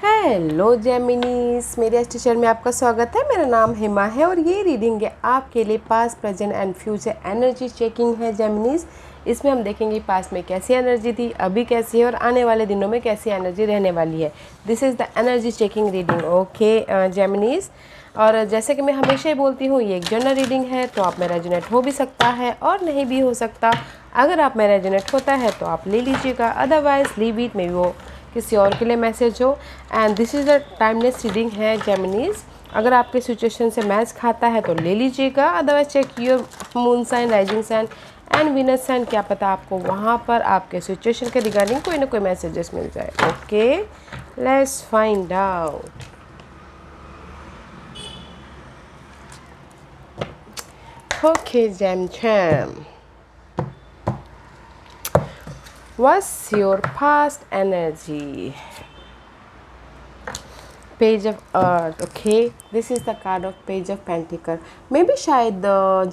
Hello जेमिनीस, मेरे इस teacher में आपका स्वागत है। मेरा नाम हिमा है और ये रीडिंग है आपके लिए past present and future energy checking है जेमिनीस। इसमें हम देखेंगे पास्ट में कैसी एनर्जी थी, अभी कैसी है और आने वाले दिनों में कैसी एनर्जी रहने वाली है। This is the energy checking reading, okay Geminis. और जैसे कि मैं हमेशा ही बोलती हूँ, ये एक जनरल रीडिंग है, तो आप में रेजोनेट हो भी सकता है और नहीं भी हो सकता। अगर आप में रेजोनेट होता है तो आप ले लीजिएगा, अदरवाइज लीव इट, में वो किसी और के लिए मैसेज हो। And this is a timeless reading है जेमिनीज। अगर आपके सिचुएशन से मैच खाता है तो ले लीजिएगा, otherwise check your moon sign, rising sign and Venus sign. क्या पता आपको वहाँ पर आपके सिचुएशन के रिगार्डिंग कोई ना कोई मैसेजेस मिल जाए। Okay, let's find out. Okay जैम छैम, what's your past energy? Page of earth, okay, this is the card of page of pentacles. मे भी शायद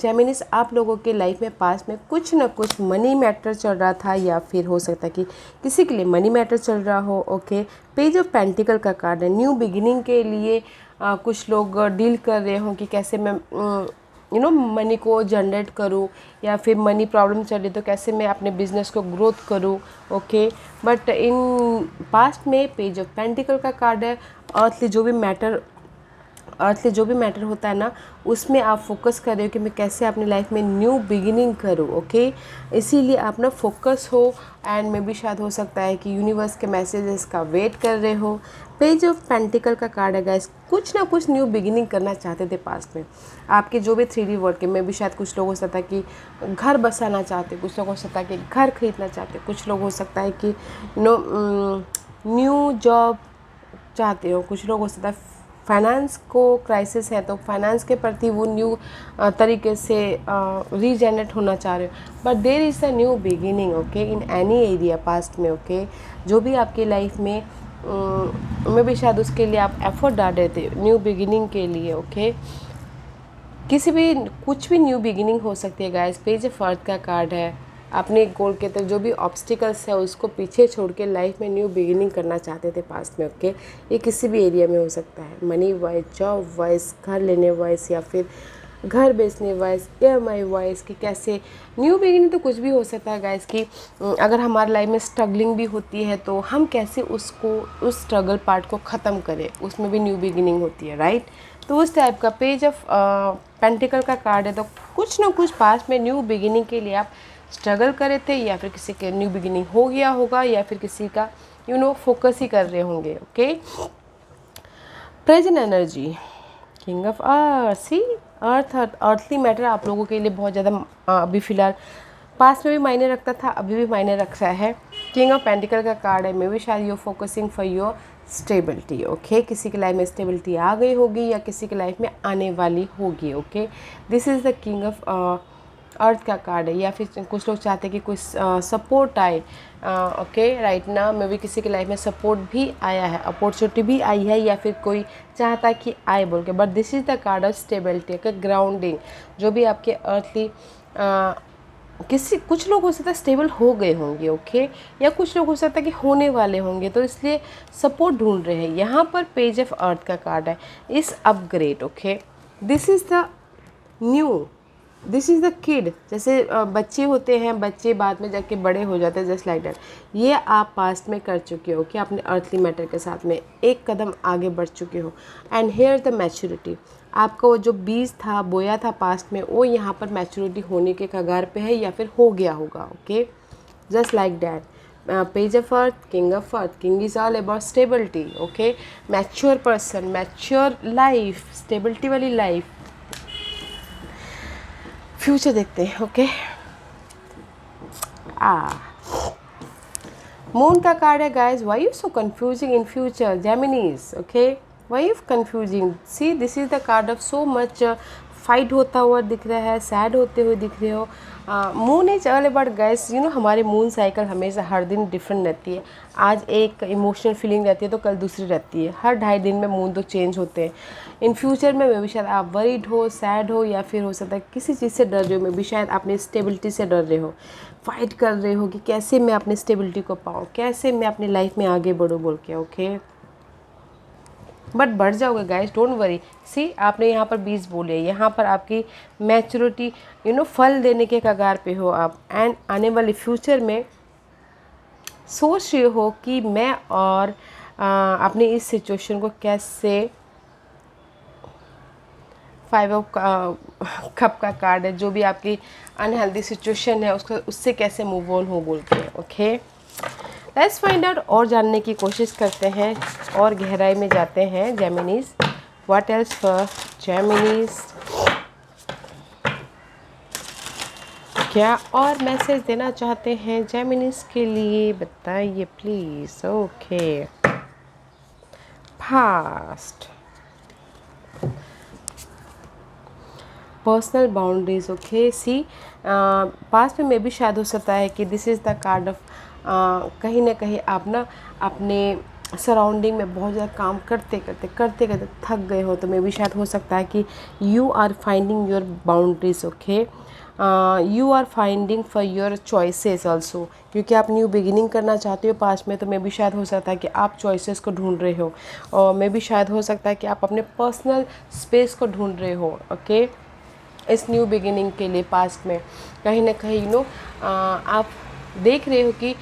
जेमिनिस आप लोगों के लाइफ में पास में कुछ ना कुछ मनी मैटर चल रहा था, या फिर हो सकता है कि किसी के लिए मनी मैटर चल रहा हो। ओके, पेज ऑफ पेंटिकल का कार्ड है। न्यू बिगिनिंग के लिए कुछ लोग डील कर रहे हों कि कैसे मैं मनी को जनरेट करूँ, या फिर मनी प्रॉब्लम चल रही तो कैसे मैं अपने बिजनेस को ग्रोथ करूँ। ओके, बट इन पास्ट में पेज ऑफ पेंटिकल का कार्ड है। अर्थली जो भी मैटर होता है ना, उसमें आप फोकस कर रहे हो कि मैं कैसे अपनी लाइफ में न्यू बिगिनिंग करूँ। ओके, इसीलिए आप ना फोकस हो। एंड मे भी शायद हो सकता है कि यूनिवर्स के मैसेजेस का वेट कर रहे हो। पेज ऑफ पेंटिकल का कार्ड है गाइस, कुछ ना कुछ न्यू बिगिनिंग करना चाहते थे पास्ट में। आपके जो भी 3D वर्ड के में भी शायद कुछ लोग हो सकता है कि घर बसाना चाहते, कुछ लोग हो सकता है कि घर खरीदना चाहते, कुछ लोग हो सकता है कि न्यू जॉब चाहते हो, कुछ लोग हो सकता है फाइनेंस को क्राइसिस है तो फाइनेंस के प्रति वो न्यू तरीके से रीजनरेट होना चाह रहे हो। But there is a new beginning, okay, in any area past में। ओके, जो भी आपकी लाइफ में भी शायद उसके लिए आप एफर्ट डाल रहे थे न्यू बिगिनिंग के लिए। ओके, किसी भी कुछ भी न्यू बिगिनिंग हो सकती है गाइस। पेज ऑफ अर्थ का कार्ड है। अपने गोल के तक जो भी ऑब्स्टिकल्स है उसको पीछे छोड़ के लाइफ में न्यू बिगिनिंग करना चाहते थे पास्ट में। ओके, ये किसी भी एरिया में हो सकता है, मनी वाइज, जॉब वाइज, घर लेने वाइज, या फिर घर बेचने वाइज, EMI वाइज, कि कैसे न्यू बिगिनिंग तो कुछ भी हो सकता है गाइस। कि अगर हमारी लाइफ में स्ट्रगलिंग भी होती है तो हम कैसे उसको, उस स्ट्रगल पार्ट को ख़त्म करें, उसमें भी न्यू बिगिनिंग होती है, राइट। तो उस टाइप का पेज ऑफ पेंटिकल का कार्ड है। तो कुछ ना कुछ पास्ट में न्यू बिगिनिंग के लिए आप स्ट्रगल करे थे, या फिर किसी के न्यू बिगिनिंग हो गया होगा, या फिर किसी का फोकस ही कर रहे होंगे। Okay, present energy, king of earth. See, earthly matter आप लोगों के लिए बहुत ज़्यादा अभी फ़िलहाल पास्ट में भी मायने रखता था, अभी भी मायने रख रहा है। किंग ऑफ पेंटिकल का कार्ड है। मे बी शायद you focusing for your stability. Okay, किसी की लाइफ में स्टेबिलिटी आ गई होगी या किसी की लाइफ में आने वाली होगी। Okay, this is the king of अर्थ का कार्ड है। या फिर कुछ लोग चाहते हैं कि कुछ सपोर्ट आए। ओके, राइट ना, मे बी किसी की लाइफ में सपोर्ट भी आया है, अपॉर्चुनिटी भी आई है, या फिर कोई चाहता है कि आए बोल के। But this is the card of stability, okay, grounding. जो भी आपके अर्थली कुछ लोग हो सकता है स्टेबल हो गए होंगे। ओके, या कुछ लोग हो सकता है कि होने वाले होंगे, तो इसलिए सपोर्ट ढूंढ रहे हैं। यहाँ पर पेज ऑफ अर्थ का कार्ड है, इस upgrade. Okay, this is the new, this is the kid. जैसे बच्चे होते हैं, बच्चे बाद में जाके बड़े हो जाते हैं, जस्ट लाइक दैट। ये आप पास्ट में कर चुके हो कि अपने अर्थली मैटर के साथ में एक कदम आगे बढ़ चुके हो। एंड हेयर द मैच्योरिटी, आपका वो जो बीज था, बोया था पास्ट में, वो यहाँ पर मैच्योरिटी होने के कगार पे है, या फिर हो गया होगा। Okay, just like that. Page of earth, king of earth, king is all about stability. Okay, mature person, mature life, stability वाली लाइफ। फ्यूचर देखते हैं। ओके, मून का कार्ड है guys. Why you so confusing in future Geminis? Okay, why you confusing? See, this is the card of so much fight होता हुआ दिख रहा है, सैड होते हुए दिख रहे हो। Moon is all about guys, हमारे मून साइकिल हमेशा हर दिन डिफरेंट रहती है। आज एक इमोशनल फीलिंग रहती है तो कल दूसरी रहती है। हर 2.5 दिन में मून तो चेंज होते हैं। इन फ्यूचर में मे भी शायद आप वरीड हो, सैड हो, या फिर हो सकता है किसी चीज़ से डर रहे हो। मे भी शायद अपनी स्टेबिलिटी से डर रहे हो, फाइट कर रहे हो कि कैसे मैं अपनी स्टेबिलिटी को पाऊँ, कैसे मैं अपनी लाइफ में आगे बढ़ूँ बोल के। ओके, बट बढ़ जाओगे गाइस, डोंट वरी। सी आपने यहाँ पर 20 बोले, यहाँ पर आपकी मैच्योरिटी फल देने के कगार पे हो आप, एंड आने वाले फ्यूचर में सोच रहे हो कि मैं और अपनी इस सिचुएशन को कैसे, 5 ऑफ कप का कार्ड है, जो भी आपकी अनहेल्दी सिचुएशन है उससे कैसे मूव ऑन हो बोल के। ओके, लेट्स फाइंड आउट, और जानने की कोशिश करते हैं और गहराई में जाते हैं। जेमिनीज, व्हाट एल्स फॉर जेमिनीज, क्या और मैसेज देना चाहते हैं जेमिनीज के लिए, बताइए please. Okay, fast, personal boundaries. Okay, see पास में भी शायद हो सकता है कि this is the card of, कहीं ना कहीं आप ना अपने सराउंडिंग में बहुत ज़्यादा काम करते करते थक गए हो, तो मे भी शायद हो सकता है कि you are finding your boundaries. Okay, you are finding for your choices also, क्योंकि आप न्यू बिगिनिंग करना चाहते हो पास में, तो मे भी शायद हो सकता है कि आप चॉइसेस को ढूंढ रहे हो, और मे भी शायद हो सकता है कि आप अपने पर्सनल स्पेस को ढूंढ रहे हो। ओके, इस न्यू बिगिनिंग के लिए पास्ट में कहीं ना कहीं आप देख रहे हो कि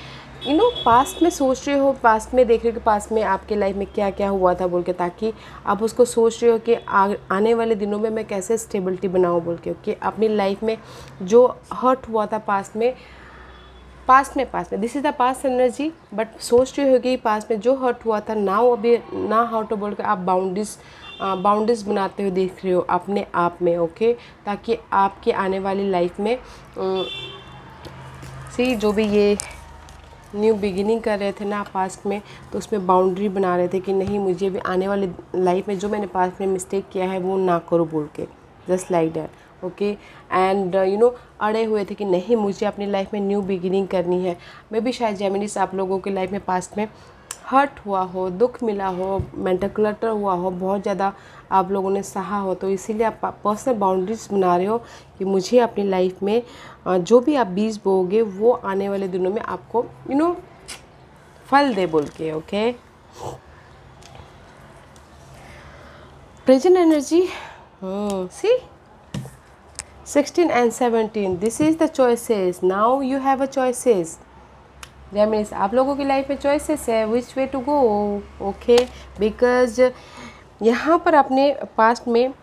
पास्ट में सोच रहे हो, पास्ट में देख रहे हो कि पास्ट में आपके लाइफ में क्या क्या हुआ था बोल के, ताकि आप उसको सोच रहे हो कि आने वाले दिनों में मैं कैसे स्टेबिलिटी बनाऊँ बोल के। कि अपनी लाइफ में जो हर्ट हुआ था पास्ट में this is the past energy, but सोच रहे हो कि पास्ट में जो हर्ट हुआ था नाउ अभी ना हर्ट हो बोल के आप बाउंड्रीज बनाते हुए देख रहे हो अपने आप में। ओके, ताकि आपके आने वाली लाइफ में सी जो भी ये न्यू बिगिनिंग कर रहे थे ना पास्ट में, तो उसमें बाउंड्री बना रहे थे कि नहीं, मुझे भी आने वाली लाइफ में जो मैंने पास्ट में मिस्टेक किया है वो ना करो बोल के, just like that. Okay, and अड़े हुए थे कि नहीं, मुझे अपनी लाइफ में न्यू बिगिनिंग करनी है। मैं भी शायद जेमिनीस आप लोगों की लाइफ में पास्ट में हर्ट हुआ हो, दुख मिला हो, मेंटल क्लटर हुआ हो, बहुत ज़्यादा आप लोगों ने सहा हो, तो इसीलिए आप पर्सनल बाउंड्रीज बना रहे हो कि मुझे अपनी लाइफ में जो भी आप बीज बोओगे वो आने वाले दिनों में आपको फल दे बोल के। Okay, present energy, see 16 and 17, this is the choices, now you have a choices। Gemini, आप लोगों की लाइफ में चॉइसेस है which way to go. Okay, because यहाँ पर अपने पास्ट में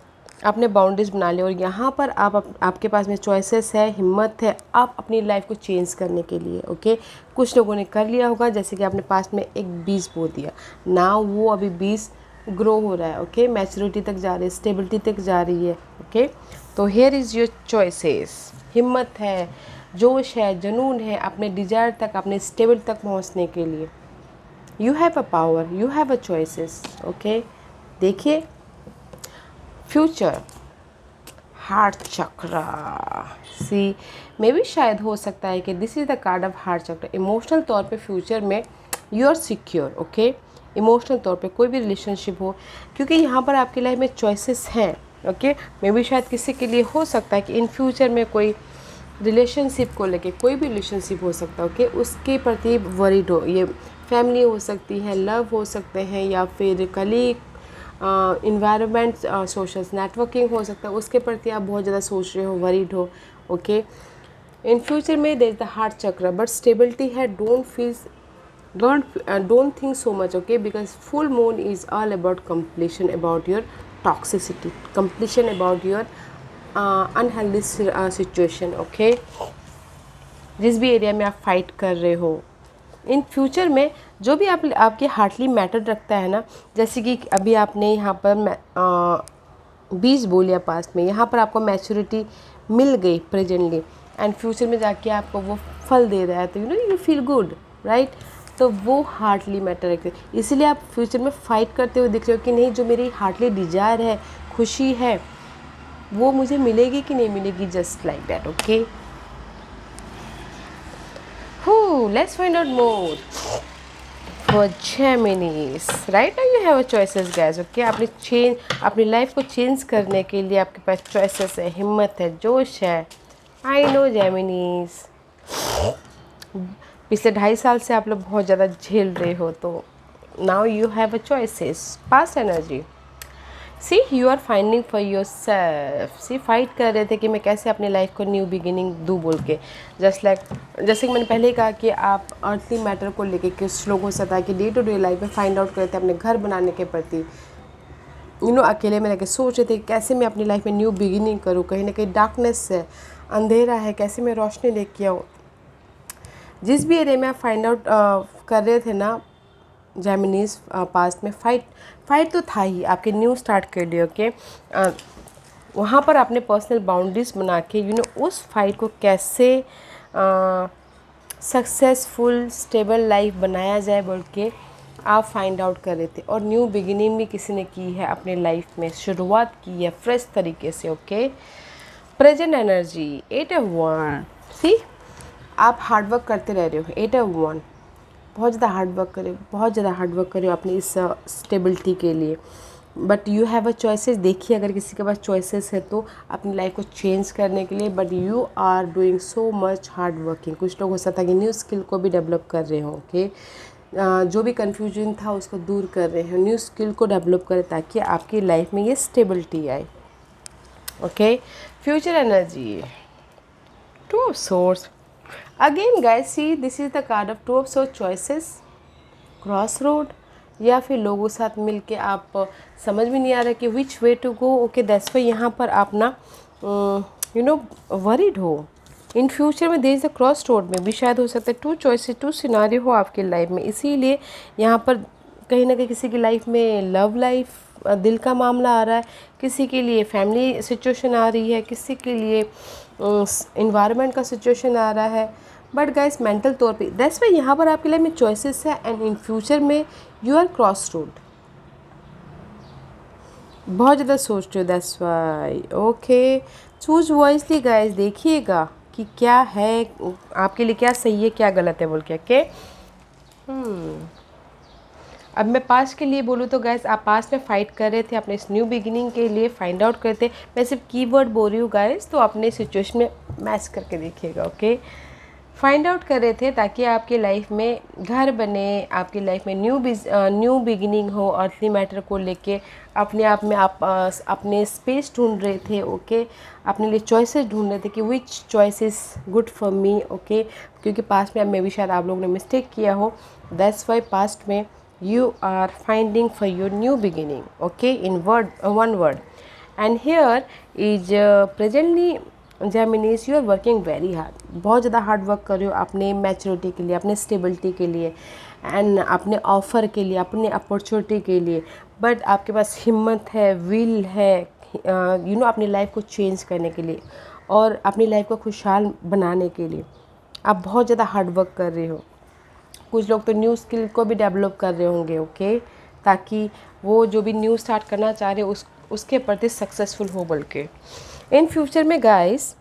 आपने बाउंड्रीज बना लिया, और यहाँ पर आपके पास में चॉइसेस है, हिम्मत है आप अपनी लाइफ को चेंज करने के लिए। ओके, कुछ लोगों ने कर लिया होगा, जैसे कि आपने पास्ट में एक बीज बो दिया, ना वो अभी बीज ग्रो हो रहा है। ओके, मैच्योरिटी तक जा रही है, स्टेबिलिटी तक जा रही है। ओके, तो हेयर इज़ योर चॉइसेस, हिम्मत है, जोश है, जुनून है अपने डिज़ायर तक, अपने स्टेबल तक पहुंचने के लिए। You have a power, you have a choices. Okay, देखिए फ्यूचर, हार्ट चक्र, सी मे भी शायद हो सकता है कि this is the card of heart chakra. Emotional तौर पे फ्यूचर में you are secure. Okay, emotional तौर पे कोई भी रिलेशनशिप हो, क्योंकि यहाँ पर आपकी लाइफ में चॉइसेस हैं। ओके, मे भी शायद किसी के लिए हो सकता है कि इन फ्यूचर में कोई रिलेशनशिप को लेके, कोई भी रिलेशनशिप हो सकता है, ओके, उसके प्रति वरीड हो। ये फैमिली हो सकती है, लव हो सकते हैं, या फिर कलीग, इन्वायरमेंट, सोशल नेटवर्किंग हो सकता है, उसके प्रति आप बहुत ज़्यादा सोच रहे हो, वरीड हो। ओके, इन फ्यूचर में देयर इज द हार्ट चक्र, बट स्टेबिलिटी है, don't think so much. Okay, because full moon is all about completion, about your toxicity, completion about your unhealthy situation. Okay, जिस भी एरिया में आप fight कर रहे हो इन फ्यूचर में, जो भी आपके हार्टली मैटर रखता है ना, जैसे कि अभी आपने यहाँ पर 20 बोलिया पास्ट में, यहाँ पर आपको मैच्योरिटी मिल गई प्रेजेंटली, एंड फ्यूचर में जाके आपको वो फल दे रहा है, तो यू फील गुड, राइट। तो वो हार्टली मैटर रखते हैं, इसीलिए आप फ्यूचर में फाइट करते हुए दिख रहे हो कि नहीं, जो मेरी हार्टली डिज़ायर है, खुशी है, वो मुझे मिलेगी कि नहीं मिलेगी, just like that. Okay, let's find out more for Geminis. Right now you have a choices guys. Okay, अपनी लाइफ को चेंज करने के लिए आपके पास चॉइसेस है, हिम्मत है, जोश है। आई नो जेमिनीज, पिछले 2.5 साल से आप लोग बहुत ज़्यादा झेल रहे हो, तो now you have a choices. Past energy, see you are finding for your self. See fight कर रहे थे कि मैं कैसे अपनी लाइफ को न्यू बिगिनिंग दूँ बोल के। जैसे कि मैंने पहले ही कहा कि आप अर्थली मैटर को लेके कुछ लोगों से था कि डे टू डे लाइफ में फाइंड आउट करते अपने घर बनाने के प्रति, अकेले में रह के सोच रहे थे कैसे मैं अपनी लाइफ में न्यू बिगिनिंग करूँ। कहीं ना कहीं डार्कनेस है, अंधेरा है, कैसे मैं रोशनी लेके आऊँ। जिस भी एरिया में आप फाइंड आउट कर रहे थे ना जेमिनीज, पास्ट में फाइट तो था ही आपके न्यू स्टार्ट के लिए। ओके, वहाँ पर आपने पर्सनल बाउंड्रीज बना के उस फाइट को कैसे सक्सेसफुल स्टेबल लाइफ बनाया जाए बोल के आप फाइंड आउट कर रहे थे। और न्यू बिगिनिंग भी किसी ने की है अपने लाइफ में, शुरुआत की है फ्रेश तरीके से। Okay, present energy 8 of Wands। सी आप हार्डवर्क करते रह रहे हो। 8 of Wands, बहुत ज़्यादा हार्डवर्क करो अपनी इस स्टेबिलिटी के लिए। But you have a choices. देखिए अगर किसी के पास चॉइसेस है तो अपनी लाइफ को चेंज करने के लिए, but you are doing so much hard working. कुछ लोग हो सकता है कि न्यू स्किल को भी डेवलप कर रहे हो। ओके, जो भी कन्फ्यूजन था उसको दूर कर रहे हो, न्यू स्किल को डेवलप करें ताकि आपकी लाइफ में ये स्टेबिलिटी आए। Okay, future energy 2 of Swords। Again guys, C this is the card of 2 of Swords। Choices, cross road, या फिर लोगों के साथ मिल के आप समझ भी नहीं आ रहा कि which way to go. Okay, that's why यहाँ पर आप ना वरीड हो। इन फ्यूचर में there is the cross road में भी शायद हो सकता है 2 चॉइसेस, 2 सिनारियो हो आपकी लाइफ में। इसीलिए यहाँ पर कहीं ना कहीं किसी की लाइफ में लव लाइफ, दिल का मामला आ रहा है, किसी के लिए फैमिली सिचुएशन आ रही है, किसी के लिए इन्वायरमेंट का सिचुएशन आ रहा है। बट गाइस मेंटल तौर पे दैट्स वाई यहाँ पर आपके लाइफ में चॉइसेस है। एंड इन फ्यूचर में यू आर क्रॉस रोड, बहुत ज़्यादा सोच रहे हो। That's why okay, choose wisely guys. देखिएगा कि क्या है आपके लिए, क्या सही है क्या गलत है बोल के। ओके, अब मैं पास्ट के लिए बोलूँ तो गाइस आप पास्ट में फ़ाइट कर रहे थे अपने इस न्यू बिगिनिंग के लिए, फाइंड आउट करते। मैं सिर्फ कीवर्ड बोल रही हूँ गाइस, तो अपने सिचुएशन में मैच करके देखिएगा। ओके, फाइंड आउट कर रहे थे ताकि आपकी लाइफ में घर बने, आपकी लाइफ में न्यू बिगिनिंग हो। अर्थली मैटर को लेके अपने आप में आप अपने स्पेस ढूंढ रहे थे। ओके, अपने लिए चॉइसेस ढूंढ रहे थे कि which choice is good for me. Okay, क्योंकि पास्ट में भी शायद आप लोगों ने मिस्टेक किया हो। दैट्स वाई पास्ट में you are finding for your new beginning, okay, in one word. And here is presently Geminis, you are working very hard। बहुत ज़्यादा हार्ड वर्क कर रहे हो अपने मैच्योरिटी के लिए, अपने स्टेबिलिटी के लिए, एंड अपने ऑफ़र के लिए, अपने अपॉर्चुनिटी के लिए। बट आपके पास हिम्मत है, विल है अपनी लाइफ को चेंज करने के लिए और अपनी लाइफ को खुशहाल बनाने के लिए आप बहुत ज़्यादा हार्ड वर्क कर रहे हो। कुछ लोग तो न्यू स्किल को भी डेवलप कर रहे होंगे। ओके, ताकि वो जो भी न्यू स्टार्ट करना चाह रहे हो उसके प्रति सक्सेसफुल हो बोल के। इन फ्यूचर में गाइस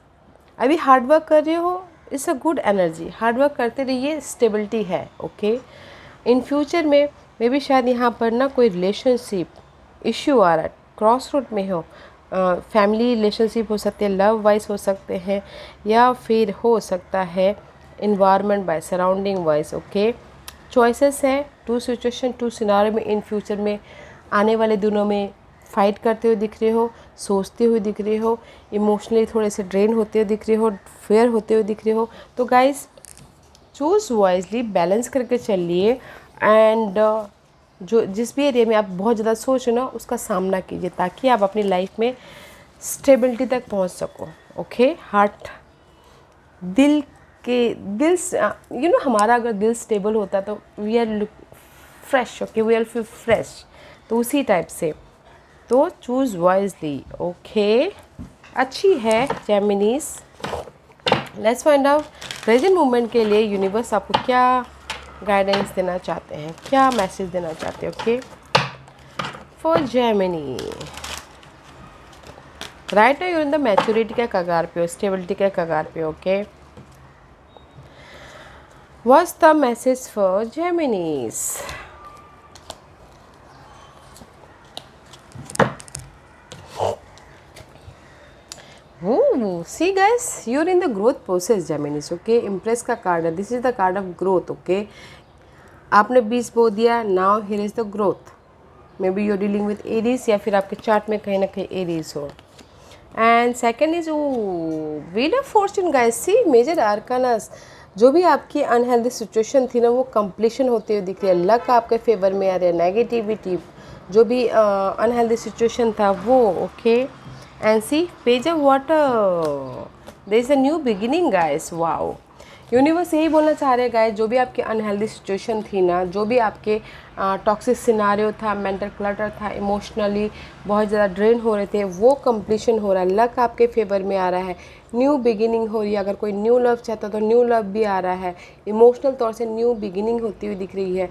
अभी हार्ड वर्क कर रहे हो, it's a good energy, hard work करते रहिए, स्टेबिलिटी है। ओके, इन फ्यूचर में मे भी शायद यहाँ पर ना कोई रिलेशनशिप इश्यू आ रहा है, क्रॉस रोड में हो। फैमिली रिलेशनशिप हो सकते हैं, लव वाइज हो सकते हैं, या फिर हो सकता है environment by surrounding wise. Okay, choices हैं, 2 सिचुएशन, 2 सिनारियो में इन फ्यूचर में आने वाले दिनों में फाइट करते हुए दिख रहे हो, सोचते हुए दिख रहे हो, इमोशनली थोड़े से ड्रेन होते हुए दिख रहे हो, फेयर होते हुए दिख रहे हो। तो गाइस चूज़ वाइजली, बैलेंस करके चलिए। एंड जो जिस भी एरिया में आप बहुत ज़्यादा सोच रहे हो ना उसका सामना कीजिए ताकि आप अपनी लाइफ में स्टेबिलिटी तक पहुंच सको। ओके, हार्ट, दिल हमारा अगर दिल स्टेबल होता है तो we are fresh. Okay, we are feel fresh. तो उसी टाइप से तो चूज़ वाइजली। ओके, अच्छी है Geminis. Let's find out present moment के लिए यूनिवर्स आपको क्या गाइडेंस देना चाहते हैं, क्या मैसेज देना चाहते हैं। Okay, for Gemini right now you in the maturity के कगार पे हो, स्टेबिलिटी के कगार पे। Okay, what's the message for Geminis? See guys, you're in the growth process Geminis. Okay, Empress का कार्ड है, this is the card of growth. Okay, आपने बीज बो दिया, now here is the growth. May be you dealing with Aries, या फिर आपके chart में कहीं ना कहीं एरीज हो। And second is wheel of fortune guys, see major arcanas. जो भी आपकी अनहेल्दी सिचुएशन थी ना वो कंप्लीशन होते हुए दिख रही है। लक आपके फेवर में आ रहा है, नेगेटिविटी जो भी अनहेल्दी सिचुएशन था वो okay. And see page of water, there is a new beginning guys. Wow, universe यही बोलना चाह रहे हैं गाइस, जो भी आपकी अनहेल्दी सिचुएशन थी ना, जो भी आपके टॉक्सिक सिनारियो था, मेंटल क्लटर था, इमोशनली बहुत ज़्यादा ड्रेन हो रहे थे, वो कंप्लीशन हो रहा है। लक आपके फेवर में आ रहा है, न्यू बिगिनिंग हो रही है। अगर कोई न्यू लव चाहता तो न्यू लव भी आ रहा है। इमोशनल तौर से न्यू बिगिनिंग होती हुई दिख रही है,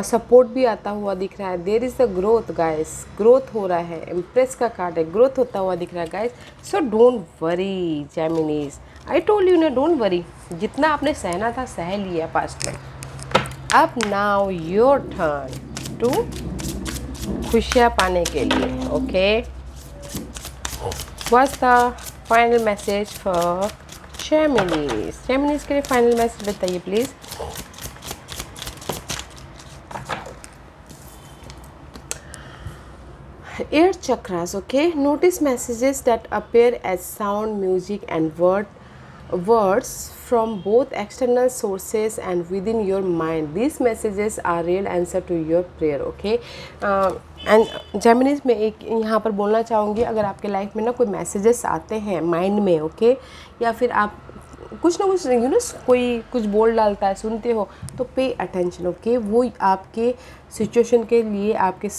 सपोर्ट भी आता हुआ दिख रहा है। There is the growth guys, growth हो रहा है। इम्प्रेस का कार्ड है, ग्रोथ होता हुआ दिख रहा है guys. So don't worry Geminis, I told you ना, डोंट वरी। जितना आपने सहना था सह लिया पास्ट में। अब नाउ योर टर्न टू खुशियाँ पाने के लिए। Okay, what's the final message for Geminis? Geminis के लिए फाइनल मैसेज बताइए please. Ear chakras, okay? Notice messages that appear as sound, music, and words from both external sources and within your mind. These messages are real answer to your prayer, okay? And Geminis में एक यहाँ पर बोलना चाहूँगी, अगर आपके life में ना कोई मैसेजेस आते हैं माइंड में, ओके, या फिर आप कुछ ना कुछ कोई कुछ बोल डालता है, सुनते हो, तो पे अटेंशन, ओके? वो आपके सिचुएशन के लिए, आपके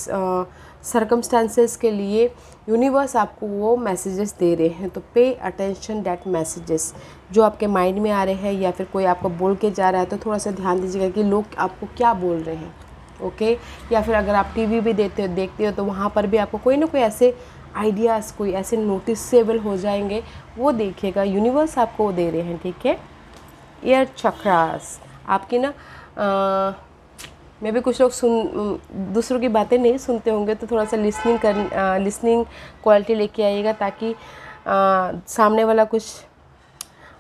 सर्कमस्टांसेस के लिए यूनिवर्स आपको वो मैसेजेस दे रहे हैं। तो पे अटेंशन दैट मैसेजेस जो आपके माइंड में आ रहे हैं, या फिर कोई आपको बोल के जा रहा है, तो थोड़ा सा ध्यान दीजिएगा कि लोग आपको क्या बोल रहे हैं, ओके? या फिर अगर आप टीवी भी देखते हो तो वहाँ पर भी आपको कोई ना कोई ऐसे आइडियाज़, कोई ऐसे नोटिसेबल हो जाएंगे, वो देखिएगा, यूनिवर्स आपको वो दे रहे हैं, ठीक है? ईयर चक्रास आपकी ना मे भी कुछ लोग दूसरों की बातें नहीं सुनते होंगे, तो थोड़ा सा लिसनिंग क्वालिटी लेके आइएगा, ताकि सामने वाला कुछ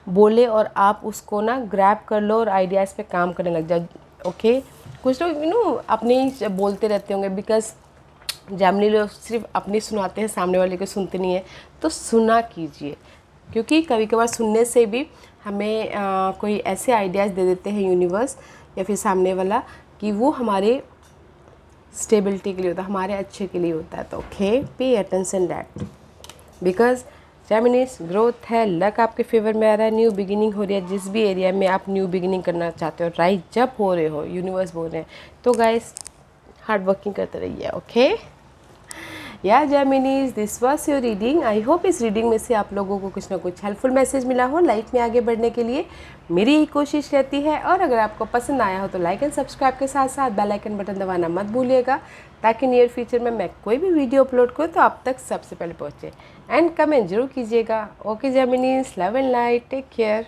बोले और आप उसको ना ग्रैब कर लो और आइडियाज़ पे काम करने लग जाओ, ओके? कुछ लोग अपने ही बोलते रहते होंगे, बिकॉज जेमिनी लोग सिर्फ अपनी सुनाते हैं, सामने वाले को सुनते नहीं है। तो सुना कीजिए, क्योंकि कभी कभार सुनने से भी हमें कोई ऐसे आइडियाज़ दे देते हैं यूनिवर्स या फिर सामने वाला, कि वो हमारे स्टेबिलिटी के लिए होता है, हमारे अच्छे के लिए होता है। तो okay, pay attention that, because Geminis growth है, लक आपके फेवर में आ रहा है, न्यू बिगिनिंग हो रही है। जिस भी एरिया में आप न्यू बिगिनिंग करना चाहते हो, राइट, जब हो रहे हो, यूनिवर्स बोल रहे हैं, तो गाइस हार्ड वर्किंग करते रहिए, ओके? या Geminis, this was your reading. I hope इस रीडिंग में से आप लोगों को कुछ ना कुछ हेल्पफुल मैसेज मिला हो लाइफ में आगे बढ़ने के लिए। मेरी यही कोशिश रहती है, और अगर आपको पसंद आया हो तो लाइक एंड सब्सक्राइब के साथ साथ बेल आइकन बटन दबाना मत भूलिएगा, ताकि नियर फ्यूचर में मैं कोई भी वीडियो अपलोड करूँ तो आप तक सबसे पहले पहुँचे। एंड कमेंट जरूर कीजिएगा। Okay Geminis, love and light, take care.